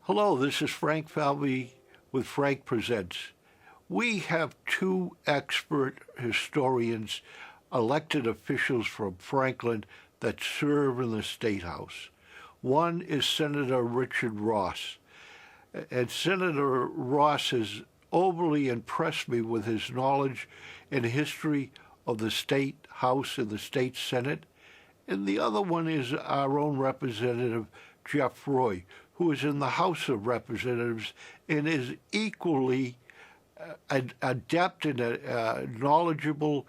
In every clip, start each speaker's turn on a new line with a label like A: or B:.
A: Hello, this is Frank Falvey with Frank Presents. We have two expert historians, elected officials from Franklin that serve in the State House. One is Senator Richard Ross, and Senator Ross has overly impressed me with his knowledge and history of the State House and the State Senate. And the other one is our own Representative Jeff Roy, who is in the House of Representatives and is equally adept and knowledgeable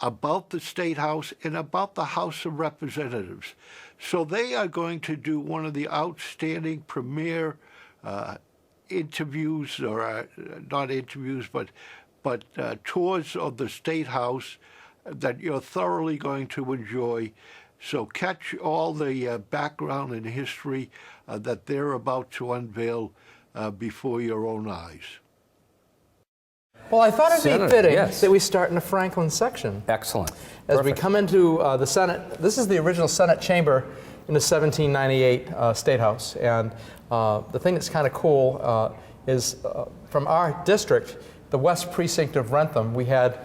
A: about the State House and about the House of Representatives. So they are going to do one of the outstanding premier interviews, or not interviews, but tours of the State House that you're thoroughly going to enjoy. So catch all the background and history that they're about to unveil before your own eyes.
B: Well, I thought it'd be fitting that we start in the Franklin section.
C: Excellent.
B: As we come into the Senate, this is the original Senate chamber in the 1798 State House. And the thing that's kind of cool is from our district, the West Precinct of Rentham, we had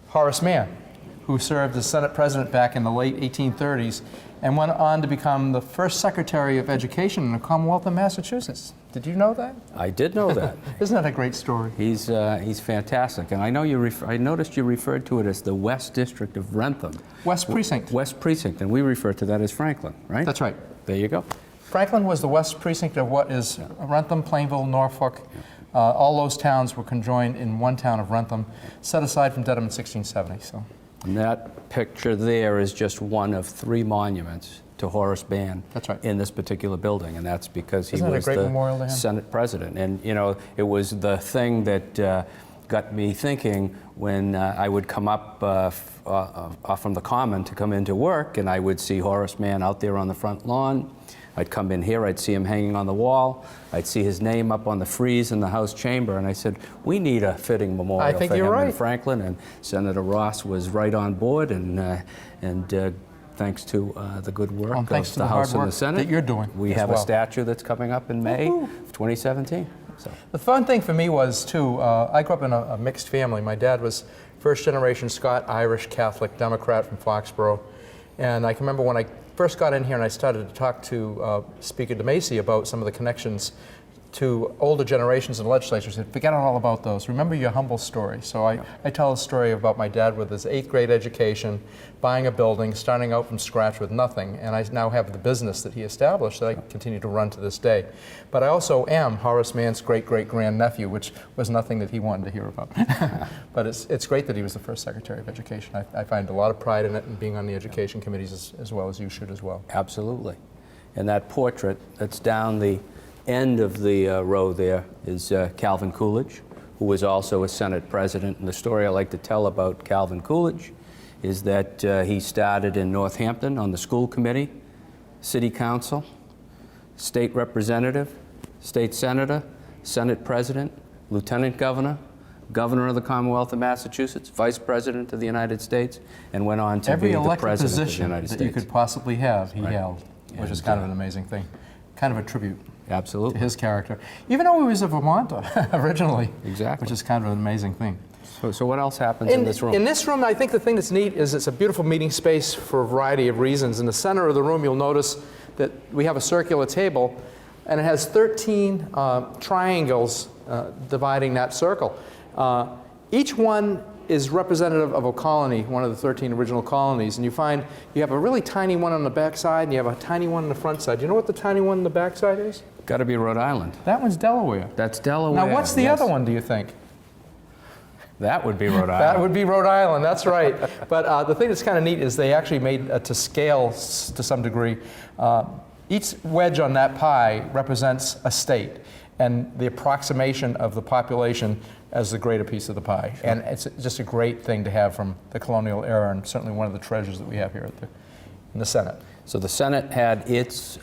B: Horace Mann, who served as Senate President back in the late 1830s and went on to become the first Secretary of Education in the Commonwealth of Massachusetts. Did you know that?
C: I did know that.
B: Isn't that a great story?
C: He's fantastic, and I know I noticed you referred to it as the West District of Rentham.
B: West Precinct.
C: West Precinct, and we refer to that as Franklin, right?
B: That's right.
C: There you go.
B: Franklin was the West Precinct of what is Rentham, Plainville, Norfolk. All those towns were conjoined in one town of Rentham, set aside from Dedham in 1670. So.
C: And that picture there is just one of 3 monuments to Horace Mann.
B: That's right.
C: In this particular building, and that's because he
B: Isn't
C: was
B: that a great
C: the
B: memorial to him?
C: Senate President. And you know, it was the thing that got me thinking when I would come up from the Common to come into work, and I would see Horace Mann out there on the front lawn. I'd come in here, I'd see him hanging on the wall, I'd see his name up on the frieze in the House chamber, and I said, we need a fitting memorial for him in Franklin, and Senator Ross was right on board, and thanks to the good work of the House and the Senate
B: that you're doing,
C: we have a statue that's coming up in May of 2017. So.
B: The fun thing for me was, too, I grew up in a mixed family. My dad was first-generation Scot, Irish, Catholic, Democrat from Foxborough, and I can remember when I first got in here and I started to talk to Speaker DeMacy about some of the connections to older generations in the legislature. He said, forget all about those. Remember your humble story. So I tell a story about my dad with his 8th grade education, buying a building, starting out from scratch with nothing, and I now have the business that he established that I continue to run to this day. But I also am Horace Mann's great-great-grandnephew, which was nothing that he wanted to hear about. But it's great that he was the first Secretary of Education. I find a lot of pride in it, and being on the education committees as well as you should as well.
C: Absolutely. And that portrait that's down the end of the row there is Calvin Coolidge, who was also a Senate President. And the story I like to tell about Calvin Coolidge is that he started in Northampton on the school committee, city council, state representative, state senator, Senate President, lieutenant governor, governor of the Commonwealth of Massachusetts, vice president of the United States, and went on to be the president of the United States.
B: Every elected position that you could possibly have, he held, which is kind of an amazing thing, kind of a tribute.
C: Absolutely.
B: To his character. Even though he was a Vermonter originally.
C: Exactly.
B: Which is kind of an amazing thing.
C: So what else happens in this room?
B: In this room, I think the thing that's neat is it's a beautiful meeting space for a variety of reasons. In the center of the room, you'll notice that we have a circular table, and it has 13 triangles dividing that circle. Each one is representative of a colony, one of the 13 original colonies, and you find you have a really tiny one on the back side and you have a tiny one on the front side. Do you know what the tiny one on the back side is?
C: Got to be Rhode Island.
B: That one's Delaware.
C: That's Delaware.
B: Now, what's the other one, do you think?
C: That would be Rhode Island.
B: That would be Rhode Island, that's right. But the thing that's kind of neat is they actually made, to scale to some degree, each wedge on that pie represents a state and the approximation of the population as the greater piece of the pie. Sure. And it's just a great thing to have from the colonial era, and certainly one of the treasures that we have here in the Senate.
C: So the Senate had its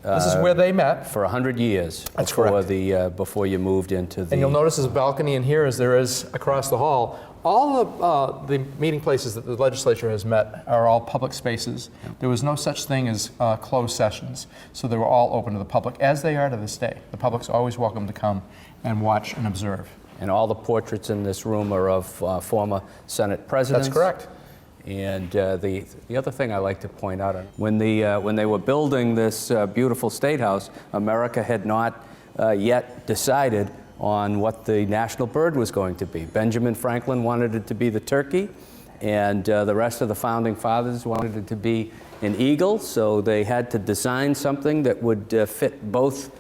B: this is where they met
C: for 100 years.
B: That's
C: before
B: correct.
C: Before you moved into the.
B: And you'll notice there's a balcony in here, as there is across the hall. All of the meeting places that the legislature has met are all public spaces. There was no such thing as closed sessions, so they were all open to the public, as they are to this day. The public's always welcome to come and watch and observe.
C: And all the portraits in this room are of former Senate presidents.
B: That's correct.
C: And the other thing I like to point out, when they were building this beautiful State House, America had not yet decided on what the national bird was going to be. Benjamin Franklin wanted it to be the turkey, and the rest of the founding fathers wanted it to be an eagle, so they had to design something that would fit both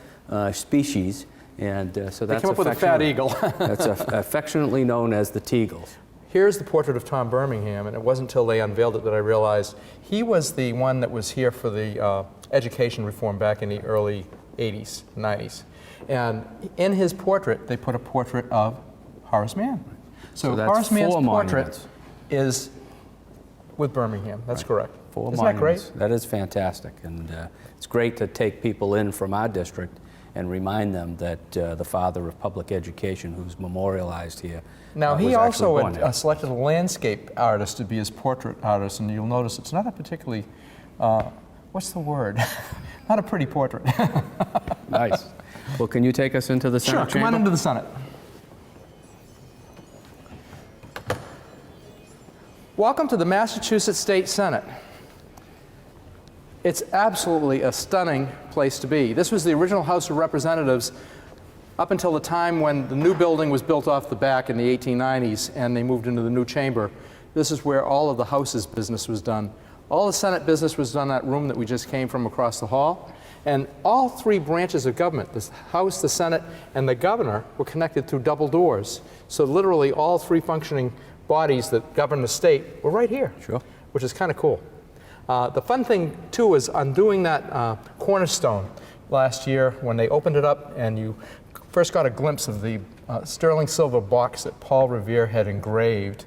C: species. And so that's
B: they came up with a fat eagle.
C: That's affectionately known as the Teagle.
B: Here's the portrait of Tom Birmingham, and it wasn't until they unveiled it that I realized he was the one that was here for the education reform back in the early 80s, 90s. And in his portrait, they put a portrait of Horace Mann. So
C: that's
B: Horace Mann's
C: 4
B: portrait
C: monuments.
B: is with Birmingham. That's correct.
C: 4
B: Isn't
C: monuments.
B: that great?
C: That is fantastic. And it's great to take people in from our district and remind them that the father of public education, who's memorialized here,
B: Now,
C: was
B: he
C: actually
B: also
C: born here.
B: had selected a landscape artist to be his portrait artist, and you'll notice it's not a particularly, what's the word? Not a pretty portrait.
C: Nice. Well, can you take us into the Senate
B: Sure, come on
C: chamber?
B: into the Senate. Welcome to the Massachusetts State Senate. It's absolutely a stunning place to be. This was the original House of Representatives up until the time when the new building was built off the back in the 1890s and they moved into the new chamber. This is where all of the House's business was done. All the Senate business was done in that room that we just came from across the hall. And all 3 branches of government, the House, the Senate, and the governor, were connected through double doors. So literally all 3 functioning bodies that govern the state were right here,
C: Sure.
B: which is kind of cool. The fun thing, too, was undoing that cornerstone last year when they opened it up and you first got a glimpse of the sterling silver box that Paul Revere had engraved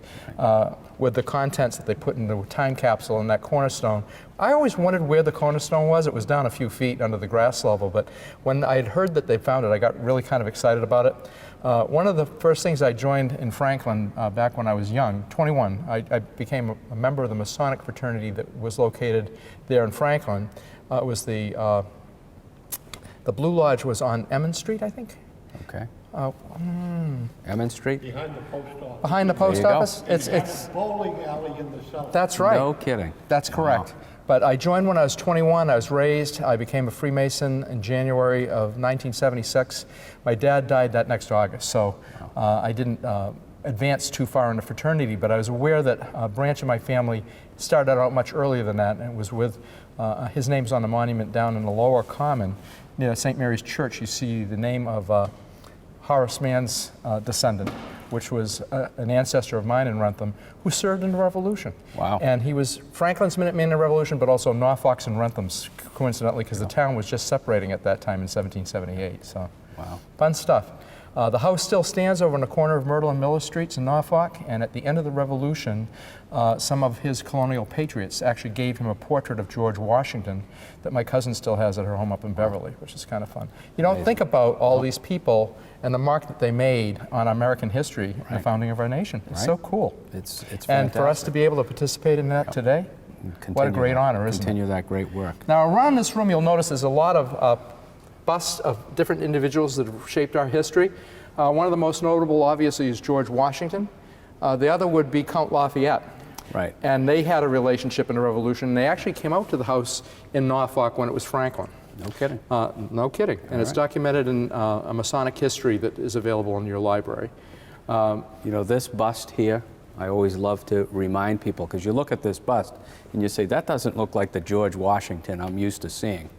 B: with the contents that they put in the time capsule in that cornerstone. I always wondered where the cornerstone was. It was down a few feet under the grass level, but when I had heard that they found it, I got really kind of excited about it. One of the first things I joined in Franklin back when I was young, 21, I became a member of the Masonic fraternity that was located there in Franklin. It was the Blue Lodge was on Emmons Street, I think.
C: Okay. Emmons Street?
A: Behind the post office.
B: Behind the post
C: you go.
B: office? It's
A: Bowling alley in the south.
B: that's right.
C: No kidding.
B: That's correct.
C: Wow.
B: But I joined when I was 21. I was raised. I became a Freemason in January of 1976. My dad died that next August, so I didn't advance too far in the fraternity, but I was aware that a branch of my family started out much earlier than that, and it was with, his name's on the monument down in the Lower Common near St. Mary's Church. You see the name of Horace Mann's descendant, which was an ancestor of mine in Rentham, who served in the Revolution.
C: Wow.
B: And he was Franklin's Minuteman in the Revolution, but also Norfolk's and Rentham's, coincidentally, because the town was just separating at that time in 1778. So,
C: Wow.
B: fun stuff. The house still stands over in the corner of Myrtle and Miller Streets in Norfolk, and at the end of the Revolution, some of his colonial patriots actually gave him a portrait of George Washington that my cousin still has at her home up in Beverly, which is kind of fun. You don't think about all these people and the mark that they made on American history and the founding of our nation. It's so cool.
C: It's fantastic.
B: And for us to be able to participate in that today, what a great honor, isn't it?
C: Continue that great work.
B: Now, around this room, you'll notice there's a lot of busts of different individuals that have shaped our history. One of the most notable, obviously, is George Washington. The other would be Count Lafayette.
C: Right.
B: And they had a relationship in the Revolution. They actually came out to the house in Norfolk when it was Franklin.
C: No kidding.
B: No kidding. And it's documented in a Masonic history that is available in your library.
C: You know, this bust here, I always love to remind people, because you look at this bust and you say, that doesn't look like the George Washington I'm used to seeing.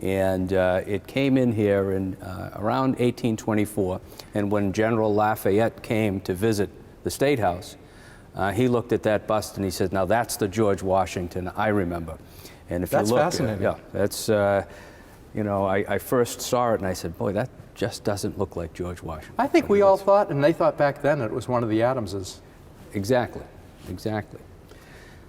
C: And it came in here in around 1824, and when General Lafayette came to visit the State House, he looked at that bust and he said, now that's the George Washington I remember. And if
B: That's
C: you look,
B: fascinating.
C: yeah, that's, you know, I first saw it and I said, boy, that just doesn't look like George Washington.
B: I think we all thought, and they thought back then, it was one of the Adamses.
C: Exactly, exactly.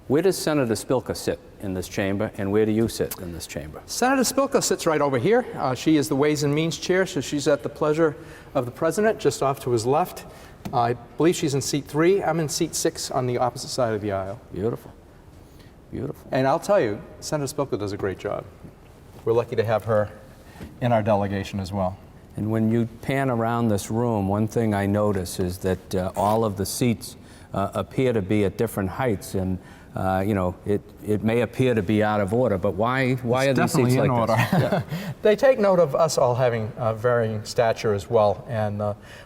C: Where does Senator Spilka sit in this chamber, and where do you sit in this chamber?
B: Senator Spilka sits right over here. She is the Ways and Means Chair, so she's at the pleasure of the President, just off to his left. I believe she's in seat 3. I'm in seat 6 on the opposite side of the aisle.
C: Beautiful. Beautiful.
B: And I'll tell you, Senator Spilka does a great job. We're lucky to have her in our delegation as well.
C: And when you pan around this room, one thing I notice is that all of the seats appear to be at different heights, and you know, it may appear to be out of order, but why are these seats like
B: order.
C: this? Yeah.
B: They take note of us all having varying stature as well, and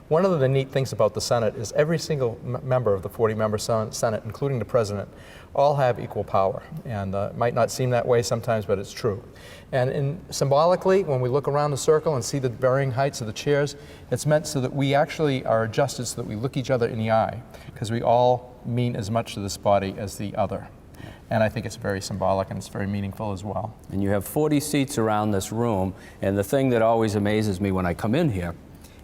B: one of the neat things about the Senate is every single member of the 40-member Senate, including the President, all have equal power, and it might not seem that way sometimes, but it's true. And symbolically, when we look around the circle and see the varying heights of the chairs, it's meant so that we actually are adjusted so that we look each other in the eye, because we all mean as much to this body as the other. And I think it's very symbolic and it's very meaningful as well.
C: And you have 40 seats around this room, and the thing that always amazes me when I come in here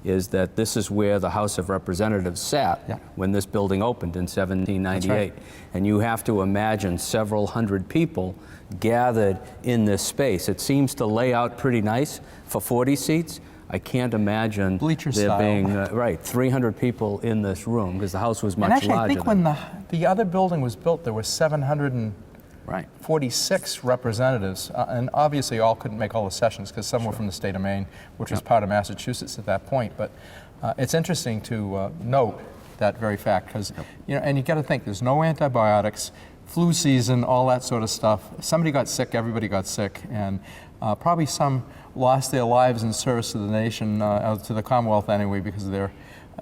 C: is that this is where the House of Representatives sat when this building opened in 1798.
B: Right.
C: And you have to imagine several hundred people gathered in this space. It seems to lay out pretty nice for 40 seats. I can't imagine
B: Bleacher
C: there
B: style.
C: being 300 people in this room, because the house was much larger.
B: And actually, I think when the other building was built, there were 746 representatives, and obviously all couldn't make all the sessions because some were from the state of Maine, which was part of Massachusetts at that point. But it's interesting to note that very fact, because you know, and you got to think, there's no antibiotics, flu season, all that sort of stuff. If somebody got sick, everybody got sick, and probably some lost their lives in service to the nation, to the Commonwealth anyway, because of their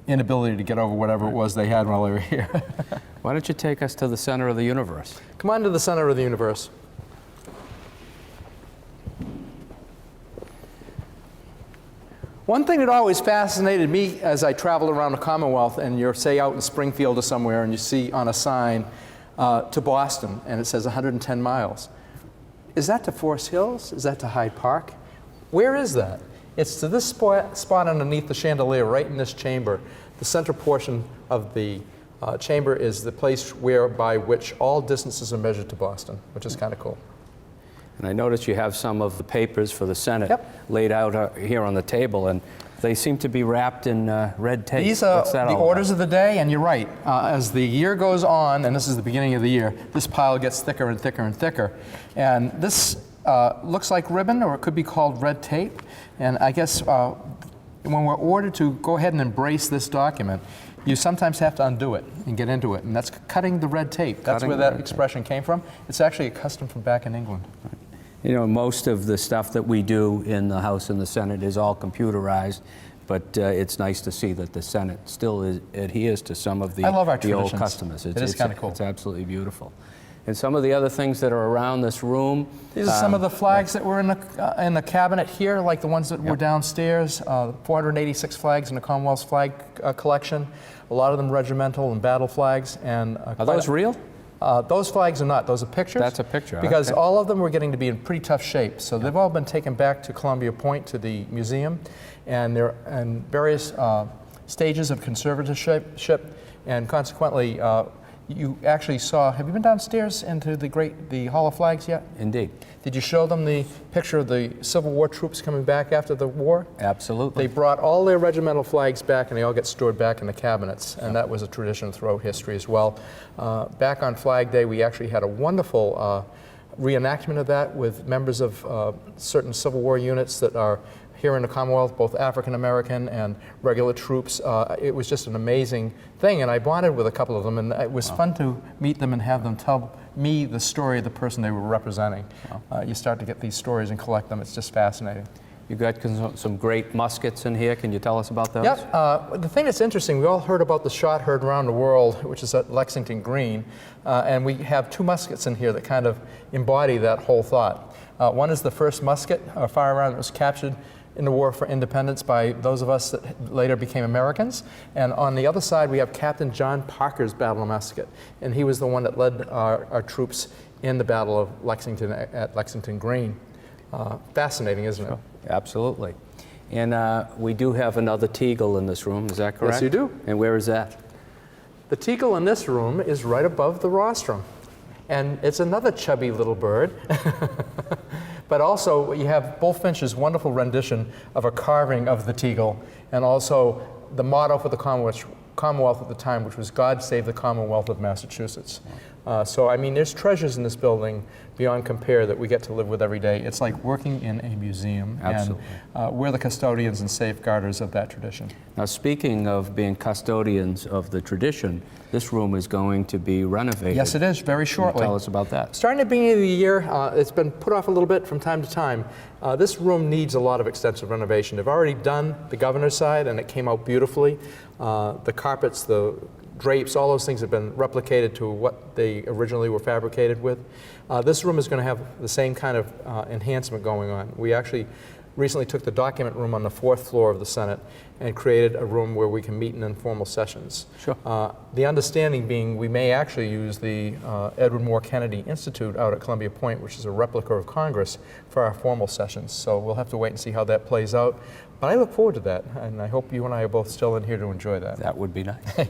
B: inability to get over whatever it was they had while they were here.
C: Why don't you take us to the center of the universe?
B: Come on to the center of the universe. One thing that always fascinated me as I traveled around the Commonwealth, and you're, say, out in Springfield or somewhere, and you see on a sign to Boston, and it says 110 miles. Is that to Forest Hills? Is that to Hyde Park? Where is that? It's to this spot underneath the chandelier, right in this chamber. The center portion of the chamber is the place by which all distances are measured to Boston, which is kind of cool.
C: And I notice you have some of the papers for the Senate laid out here on the table, and they seem to be wrapped in red tape.
B: These are
C: What's that
B: the
C: all
B: orders
C: about?
B: of the day, and you're right. As the year goes on, and this is the beginning of the year, this pile gets thicker and thicker and thicker. And this looks like ribbon, or it could be called red tape. And I guess when we're ordered to go ahead and embrace this document, you sometimes have to undo it and get into it. And that's cutting the red tape. That's where that expression came from. It's actually a custom from back in England.
C: You know, most of the stuff that we do in the House and the Senate is all computerized, but it's nice to see that the Senate still adheres to some of the
B: I love our
C: old
B: traditions.
C: customs.
B: It is kind of cool.
C: It's absolutely beautiful. And some of the other things that are around this room.
B: These are some of the flags that were in the cabinet here, like the ones that were downstairs. 486 flags in the Commonwealth's flag collection. A lot of them regimental and battle flags. And
C: Are those real?
B: Those flags are not. Those are pictures.
C: That's a picture.
B: Because
C: okay.
B: all of them were getting to be in pretty tough shape. So they've all been taken back to Columbia Point to the museum, and they're in various stages of conservatorship, and consequently, you actually saw. Have you been downstairs into the Hall of Flags yet?
C: Indeed.
B: Did you show them the picture of the Civil War troops coming back after the war?
C: Absolutely.
B: They brought all their regimental flags back, and they all get stored back in the cabinets, and that was a tradition throughout history as well. Back on Flag Day, we actually had a wonderful reenactment of that with members of certain Civil War units that are here in the Commonwealth, both African American and regular troops. It was just an amazing thing, and I bonded with a couple of them, and it was fun to meet them and have them tell me the story of the person they were representing. You start to get these stories and collect them. It's just fascinating.
C: You got some great muskets in here. Can you tell us about those?
B: Yep. The thing that's interesting, we all heard about the shot heard around the world, which is at Lexington Green, and we have 2 muskets in here that kind of embody that whole thought. One is the first musket, a firearm that was captured in the War for Independence by those of us that later became Americans. And on the other side, we have Captain John Parker's battle musket, and he was the one that led our troops in the Battle of Lexington at Lexington Green. Fascinating, isn't it?
C: Absolutely. And we do have another Teagle in this room, is that correct?
B: Yes, you do.
C: And where is that?
B: The Teagle in this room is right above the rostrum. and it's another chubby little bird. But also, you have Bullfinch's wonderful rendition of a carving of the Teagle, and also the motto for the Commonwealth at the time, which was "God save the Commonwealth of Massachusetts." So, I mean, there's treasures in this building beyond compare that we get to live with every day. It's like working in a museum.
C: Absolutely.
B: And we're the custodians and safeguarders of that tradition.
C: Now, speaking of being custodians of the tradition, this room is going to be renovated.
B: Yes, it is, very shortly.
C: Tell us about that.
B: Starting at the beginning of the year, it's been put off a little bit from time to time. This room needs a lot of extensive renovation. They've already done the governor's side, and it came out beautifully. The carpets, the drapes, all those things have been replicated to what they originally were fabricated with. This room is going to have the same kind of enhancement going on. We actually recently took the document room on the 4th floor of the Senate and created a room where we can meet in informal sessions.
C: Sure.
B: The understanding being we may actually use the Edward Moore Kennedy Institute out at Columbia Point, which is a replica of Congress, for our formal sessions. So we'll have to wait and see how that plays out. But I look forward to that, and I hope you and I are both still in here to enjoy that.
C: That would be nice.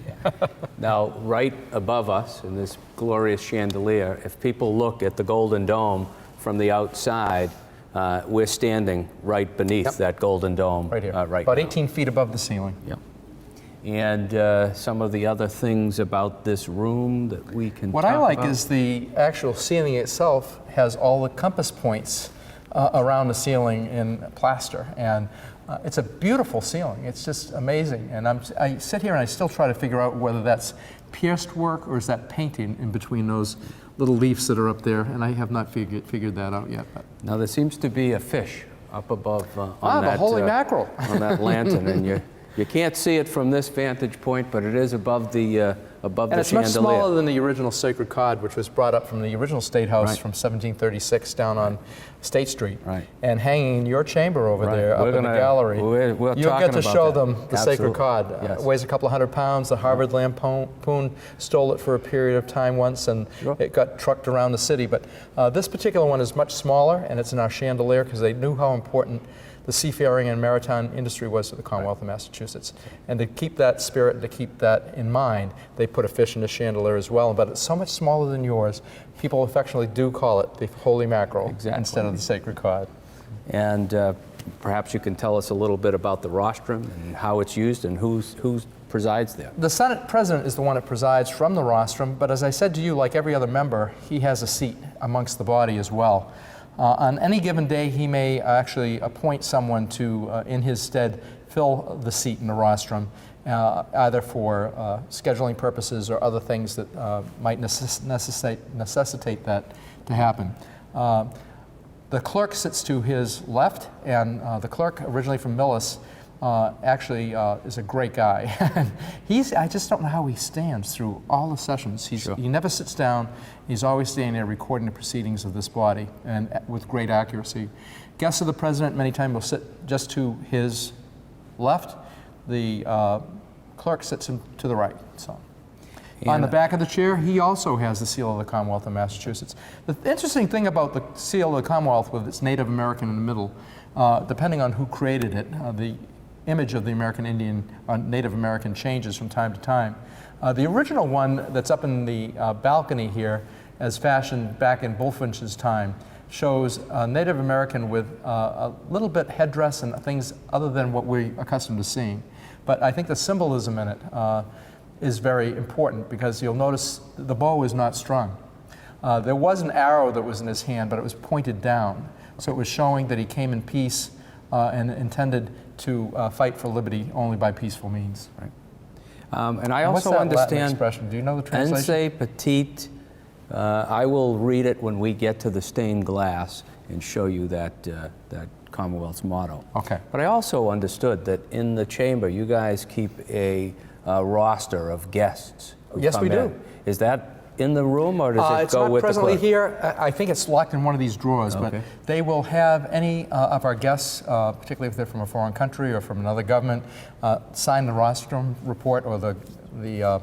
C: Now, right above us in this glorious chandelier, if people look at the Golden Dome from the outside, we're standing right beneath that Golden Dome.
B: Right here,
C: right
B: about
C: now.
B: 18 feet above the ceiling.
C: Yep. And some of the other things about this room that we can
B: What
C: talk
B: I like
C: about?
B: is the actual ceiling itself has all the compass points around the ceiling in plaster, and it's a beautiful ceiling. It's just amazing, and I sit here and I still try to figure out whether that's pierced work or is that painting in between those little leaves that are up there, and I have not figured that out yet. But.
C: Now, there seems to be a fish up above on that,
B: the holy mackerel.
C: on that lantern, and you can't see it from this vantage point, but it is above the
B: And it's
C: chandelier.
B: much smaller than the original sacred cod, which was brought up from the original State House
C: Right.
B: from 1736 down on State Street,
C: Right.
B: and hanging in your chamber over
C: Right.
B: there,
C: We're
B: up in the
C: gonna-
B: gallery.
C: we're
B: You'll
C: talking
B: get to
C: about
B: show
C: that.
B: them the sacred
C: Absolutely.
B: cod.
C: Yes.
B: It weighs a couple of 100 pounds. The Harvard Lampoon stole it for a period of time once, and
C: Sure.
B: it got trucked around the city. But this particular one is much smaller, and it's in our chandelier because they knew how important the seafaring and maritime industry was to the Commonwealth of Massachusetts. And to keep that spirit, and to keep that in mind, they put a fish in the chandelier as well. But it's so much smaller than yours, people affectionately do call it the holy mackerel
C: Exactly.
B: instead of the sacred cod.
C: And perhaps you can tell us a little bit about the rostrum and how it's used and who presides there.
B: The Senate President is the one that presides from the rostrum, but as I said to you, like every other member, he has a seat amongst the body as well. On any given day, he may actually appoint someone to, in his stead, fill the seat in the rostrum, either for scheduling purposes or other things that might necessitate that to happen. The clerk sits to his left, and the clerk, originally from Millis, actually is a great guy. I just don't know how he stands through all the sessions.
C: Sure.
B: He never sits down. He's always standing there recording the proceedings of this body, and with great accuracy. Guests of the president many times will sit just to his left. The clerk sits him to the right. So. On the back of the chair, he also has the seal of the Commonwealth of Massachusetts. The interesting thing about the seal of the Commonwealth, with its Native American in the middle, depending on who created it, the image of the American Indian, Native American changes from time to time. The original one that's up in the balcony here, as fashioned back in Bullfinch's time, shows a Native American with a little bit headdress and things other than what we're accustomed to seeing. But I think the symbolism in it is very important, because you'll notice the bow is not strung. There was an arrow that was in his hand, but it was pointed down. So it was showing that he came in peace and intended to fight for liberty only by peaceful means.
C: Right. And I
B: What's
C: also
B: that Latin
C: understand
B: expression? Do you know the translation?
C: Ense petite. I will read it when we get to the stained glass and show you that Commonwealth's motto.
B: Okay.
C: But I also understood that in the chamber you guys keep a roster of guests who
B: Yes,
C: come
B: we do.
C: in. Is that in the room, or does it
B: It's
C: go
B: not
C: with the
B: presently
C: clerk?
B: here. I think it's locked in one of these drawers, but
C: Okay.
B: they will have any of our guests, particularly if they're from a foreign country or from another government, sign the rostrum report or the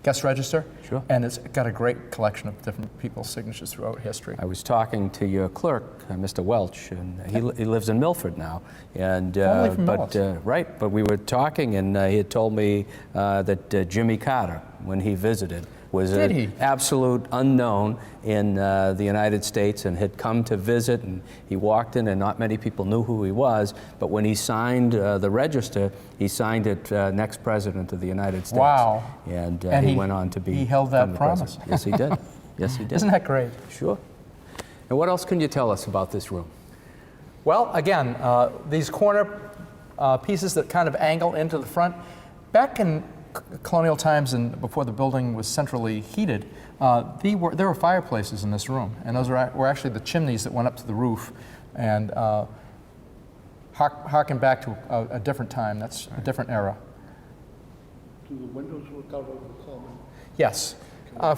B: guest register.
C: Sure.
B: And it's got a great collection of different people's signatures throughout history.
C: I was talking to your clerk, Mr. Welch, and he lives in Milford now. And
B: Formerly from
C: but
B: Millis.
C: right, but we were talking, and he had told me that Jimmy Carter, when he visited, was
B: Did
C: an
B: he?
C: absolute unknown in the United States and had come to visit, and he walked in and not many people knew who he was, but when he signed the register, he signed it next President of the United States.
B: Wow.
C: And
B: And
C: he went on to be
B: he held that
C: become the
B: promise.
C: president. Yes, he did. Yes, he did.
B: Isn't that great?
C: Sure. And what else can you tell us about this room?
B: Well, again, these corner pieces that kind of angle into the front. Back in colonial times and before the building was centrally heated, there were fireplaces in this room, and those were actually the chimneys that went up to the roof, and harken back to a different time. That's a different era.
A: Do the windows look out over the common?
B: Yes.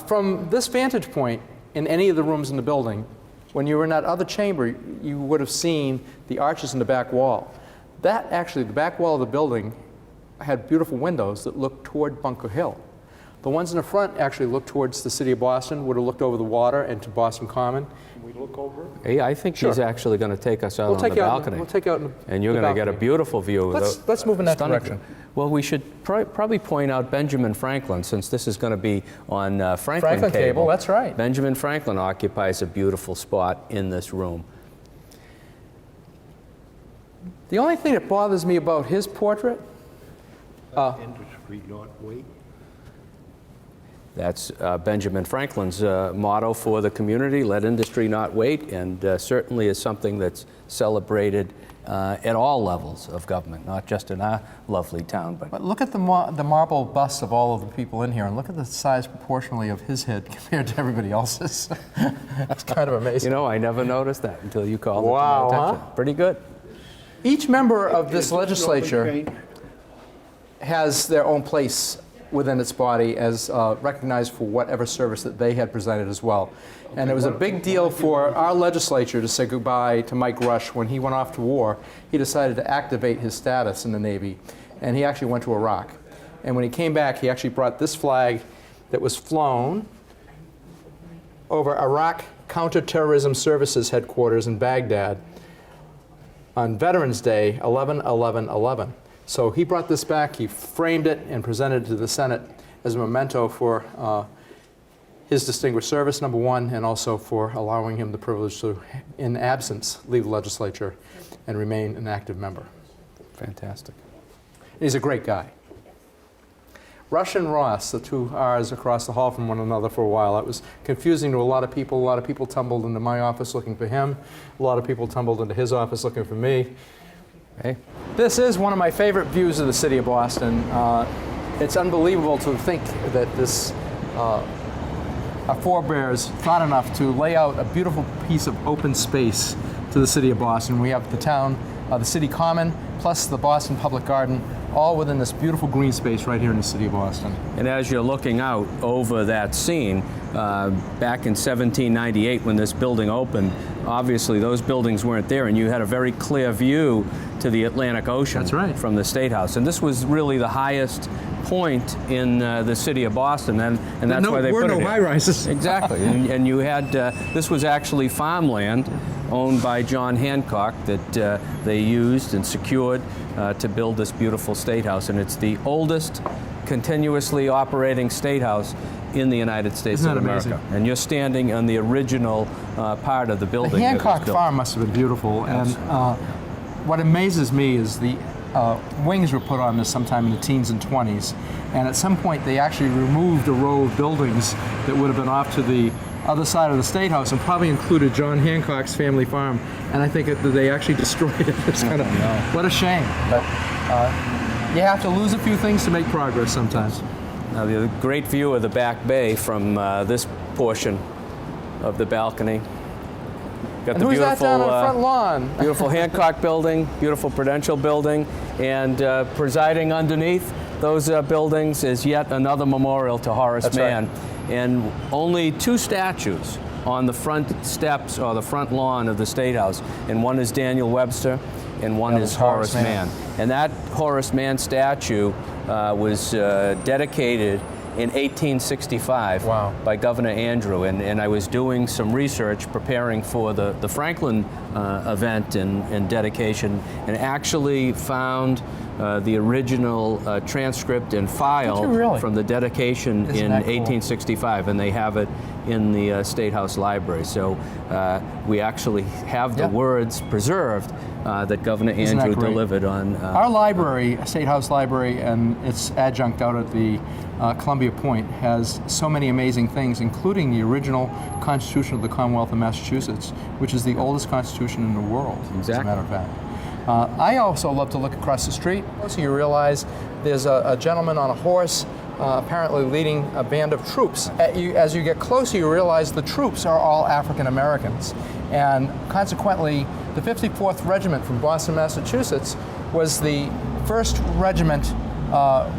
B: From this vantage point, in any of the rooms in the building, when you were in that other chamber, you would have seen the arches in the back wall. That actually, the back wall of the building had beautiful windows that looked toward Bunker Hill. The ones in the front actually looked towards the city of Boston, would have looked over the water and to Boston Common.
A: Can we look over?
C: Hey, I think she's actually going to take us out on the balcony.
B: We'll take you out in the
C: And you're going to get a beautiful view of
B: Let's move in that
C: stunning
B: direction.
C: view. Well, we should probably point out Benjamin Franklin, since this is going to be on Franklin
B: Cable, that's right.
C: Benjamin Franklin occupies a beautiful spot in this room.
B: The only thing that bothers me about his portrait,
A: Industry, not weight.
C: That's Benjamin Franklin's motto for the community, let industry not wait, and certainly is something that's celebrated at all levels of government, not just in our lovely town.
B: but look at the marble busts of all of the people in here, and look at the size proportionally of his head compared to everybody else's. That's kind of amazing.
C: You know, I never noticed that until you called it to
B: Wow,
C: my attention.
B: huh?
C: Pretty good.
B: Each member of this
A: Is this
B: legislature
A: Norman Payne?
B: has their own place within its body as recognized for whatever service that they had presented as well. And it was a big deal for our legislature to say goodbye to Mike Rush when he went off to war. He decided to activate his status in the Navy, and he actually went to Iraq. And when he came back, he actually brought this flag that was flown over Iraq Counterterrorism Services headquarters in Baghdad on Veterans Day, 11/11/11. So he brought this back, he framed it, and presented it to the Senate as a memento for his distinguished service, number one, and also for allowing him the privilege to, in absence, leave the legislature and remain an active member.
C: Fantastic.
B: He's a great guy. Rush and Ross, the two R's across the hall from one another for a while. It was confusing to a lot of people. A lot of people tumbled into my office looking for him. A lot of people tumbled into his office looking for me.
C: Hey,
B: This is one of my favorite views of the city of Boston. It's unbelievable to think that this, our forebears thought enough to lay out a beautiful piece of open space to the city of Boston. We have the town, the city common, plus the Boston Public Garden, all within this beautiful green space right here in the city of Boston.
C: and as you're looking out over that scene, back in 1798 when this building opened, obviously those buildings weren't there, and you had a very clear view to the Atlantic Ocean.
B: That's right.
C: From the State House. And this was really the highest point in the city of Boston, and that's why they put it here.
B: high-rises.
C: Exactly, and you had, this was actually farmland owned by John Hancock that they used and secured to build this beautiful State House, and it's the oldest continuously operating State House in the United States
B: Isn't
C: of
B: that
C: America.
B: amazing?
C: And you're standing on the original part of the building.
B: The
C: that was
B: Hancock
C: built.
B: Farm must have been beautiful, and what amazes me is the wings were put on this sometime in the teens and 20s, and at some point they actually removed a row of buildings that would have been off to the other side of the State House and probably included John Hancock's family farm, and I think that they actually destroyed it. It's kind of, what a shame, but you have to lose a few things to make progress sometimes.
C: Now the great view of the back bay from this portion of the balcony. Got
B: And who's that down on the front lawn?
C: beautiful Hancock building, beautiful Prudential building, and presiding underneath those buildings is yet another memorial to Horace
B: That's
C: Mann.
B: right.
C: And only two statues on the front steps or the front lawn of the State House, and one is Daniel Webster and one is Horace Mann. And that Horace Mann statue was dedicated in 1865
B: Wow.
C: by Governor Andrew, and I was doing some research preparing for the Franklin event and dedication, and actually found the original transcript and file
B: Did you really?
C: from the dedication
B: Isn't
C: in
B: that cool?
C: 1865, and they have it in the State House Library. So we actually have the
B: Yeah.
C: words preserved that Governor
B: Isn't that
C: Andrew
B: great?
C: delivered on.
B: Our library, State House Library, and its adjunct out at the Columbia Point, has so many amazing things, including the original Constitution of the Commonwealth of Massachusetts, which is the oldest constitution in the world, as a
C: Exactly.
B: matter of fact. I also love to look across the street. So you realize there's a gentleman on a horse, apparently leading a band of troops. As you get closer, you realize the troops are all African Americans. And consequently, the 54th Regiment from Boston, Massachusetts was the first regiment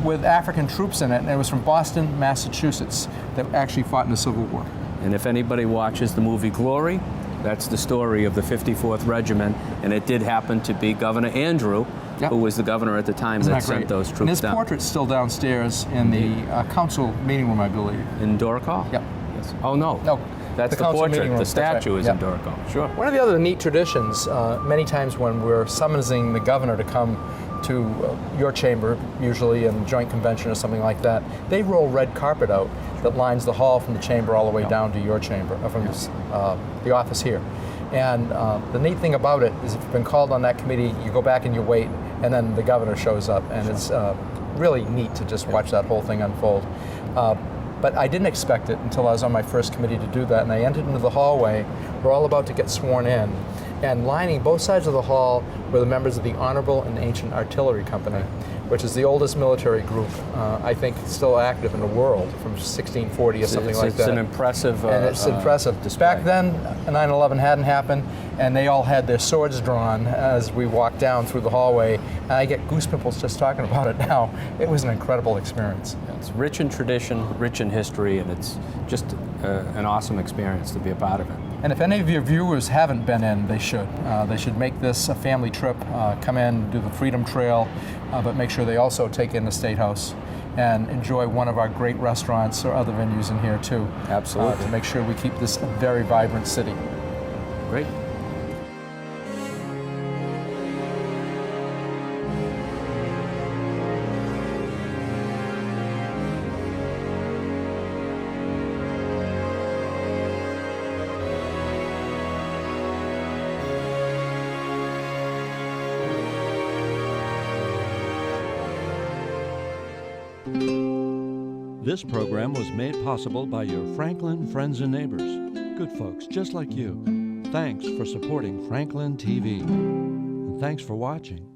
B: with African troops in it, and it was from Boston, Massachusetts, that actually fought in the Civil War.
C: And if anybody watches the movie Glory, that's the story of the 54th Regiment, and it did happen to be Governor Andrew,
B: Yep.
C: who was the governor at the time
B: Isn't
C: that
B: that
C: sent
B: great?
C: those
B: And
C: troops
B: his
C: down.
B: portrait's still downstairs in the council meeting room, I believe.
C: In Doric Hall?
B: Yep.
C: Yes. Oh, no.
B: No,
C: That's
B: the
C: the
B: council
C: portrait.
B: meeting room.
C: The
B: That's right.
C: statue is
B: Yep.
C: in Doric Hall. Sure.
B: One of the other neat traditions, many times when we're summoning the governor to come to your chamber, usually in joint convention or something like that, they roll red carpet out that lines the hall from the chamber all the way down to your chamber, from the office here. And the neat thing about it is if you've been called on that committee, you go back and you wait, and then the governor shows up, and it's really neat to just watch that whole thing unfold. But I didn't expect it until I was on my first committee to do that, and I entered into the hallway. We're all about to get sworn in, and lining both sides of the hall were the members of the Honorable and Ancient Artillery Company, which is the oldest military group, I think, still active in the world, from 1640 or something like that.
C: It's an impressive
B: And it's impressive.
C: display.
B: Back then, 9/11 hadn't happened, and they all had their swords drawn as we walked down through the hallway. And I get goose pimples just talking about it now. It was an incredible experience.
C: It's rich in tradition, rich in history, and it's just an awesome experience to be a part of it.
B: And if any of your viewers haven't been in, they should. They should make this a family trip, come in, do the Freedom Trail, but make sure they also take in the State House and enjoy one of our great restaurants or other venues in here too.
C: Absolutely.
B: To make sure we keep this a very vibrant city.
C: Great.
D: This program was made possible by your Franklin friends and neighbors, good folks just like you. Thanks for supporting Franklin TV. And thanks for watching.